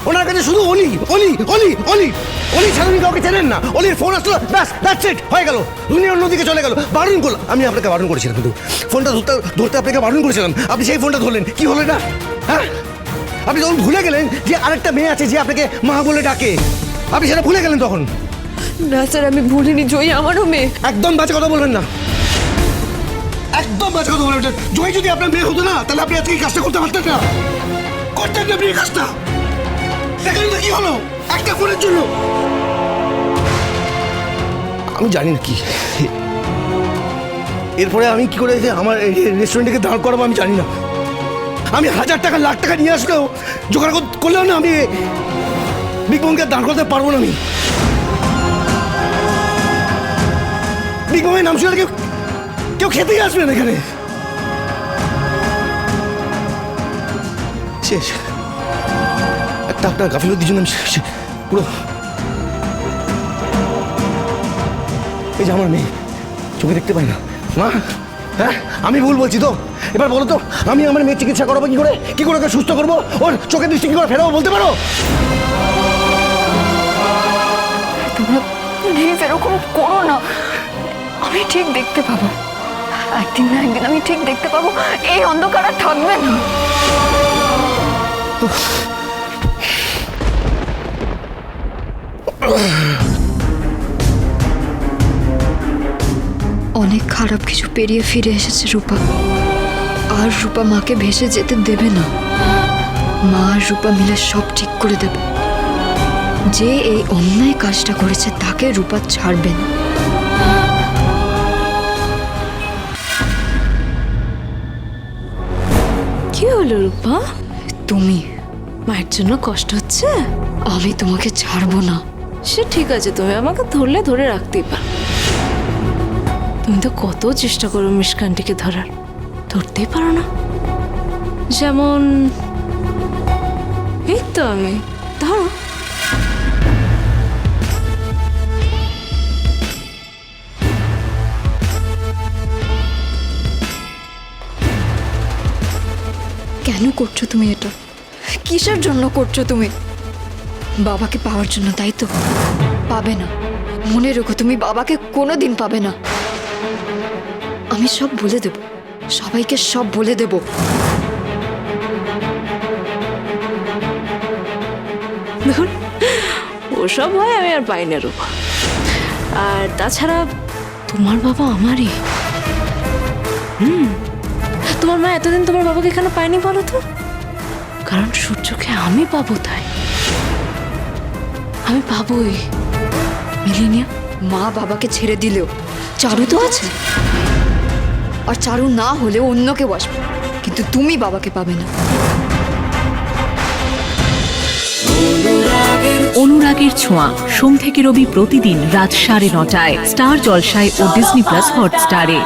ওনার কাছে শুধু অলি অলি অলি অলি অলি ছাড়া উনি কাউকে চেনেন না। অলির ফোন আসলো, ব্যাস দ্যাটস ইট, হয়ে গেল, দুনিয়া অন্যদিকে চলে গেল। বারণ করলাম, আমি আপনাকে বারণ করেছিলাম, কিন্তু ফোনটা ধরতে আপনাকে বারণ করেছিলাম, আপনি সেই ফোনটা ধরলেন, কি হলো না? হ্যাঁ, আপনি তখন ভুলে গেলেন যে আরেকটা মেয়ে আছে যে আপনাকে মা বলে ডাকে, আপনি সেটা ভুলে গেলেন তখন। না স্যার, আমি ভুলিনি, জয়ী আমারও মেয়ে। একদম বাজে কথা বলবেন না, একদম বাজে কথা বলবেন। জয় যদি আপনার মেয়ে হতো না, তাহলে আপনি আজকে এই কাজটা করতে পারতেন না, করতেন না আপনি এই কাজটা। দেখেন তো কি হলো একটা ফোনের জন্য। আমি জানি না কি এরপরে আমি কি করে যে আমার রেস্টুরেন্টকে দাঁড় করাবো আমি জানি না। আমি 1000 টাকা লাখ টাকা নিয়ে আসলেও জোগাড় করলেও না আমি বিগ বংকে দাঁড় করতে পারবো না। আমি বিগ বংয়ের নাম শুনে কেউ খেতেই আসবে না এখানে। শেষ, একটা আপনার গাফিলতির জন্য আমি পুরো, এই যে আমার মেয়ে চোখে দেখতে পাই না মা। হ্যাঁ, আমি ভুল বলছি তো? এবার বলো তো, আমি আমার মেয়ের চিকিৎসা করাবো কি করে, কি করে ওকে সুস্থ করবো, ওর চোখের দৃষ্টি কি করে ফেরাবো বলতে পারো? তোমরা প্লিজ এরকম করো না, আমি ঠিক দেখতে পাবো, একদিন না একদিন আমি ঠিক দেখতে পাবো, এই অন্ধকার আর থাকবে না। অনেক খারাপ কিছু পেরিয়ে ফিরে এসেছে রূপা, আর রূপা মাকে ভেসে যেতে দেবে না। মা আর রূপা মিলে সব ঠিক করে দেবে। যে এই অন্যায় কাজটা করেছে তাকে রূপা ছাড়বে না। কি হলো রূপা? তুমি, মায়ের জন্য কষ্ট হচ্ছে? আমি তোমাকে ছাড়বো না। সে ঠিক আছে, তুমি আমাকে ধরলে ধরে রাখতেই পারো। তুমি তো কত চেষ্টা করো মিশকানটিকে ধরার, ধরতেই পারো না। যেমন এই তো আমি, ধরো। কেন করছো তুমি এটা? কিসের জন্য করছো তুমি? বাবাকে পাওয়ার জন্য, তাই তো? পাবে না, মনে রেখো, তুমি বাবাকে কোনোদিন পাবে না। আমি সব বলে দেব, সবাইকে সব বলে দেব। দেখুন, ওসব হয় আমি আর পাই না রূপা। আর তাছাড়া তোমার বাবা আমারই। তোমার মা এতদিন তোমার বাবাকে এখানে পায়নি বলো তো? কারণ সূর্যকে আমি পাবো, তাই আমি পাবোই। মিলিনিয়া, মা বাবাকে ছেড়ে দিলেও চারু তো আছে, আর চারু না হলেও অন্য কেউ আসবে, কিন্তু তুমি বাবাকে পাবে না। অনুরাগের ছোঁয়া, সোম থেকে রবি প্রতিদিন রাত 9:30টায় স্টার জলসায় ও ডিজনি প্লাস হটস্টারে।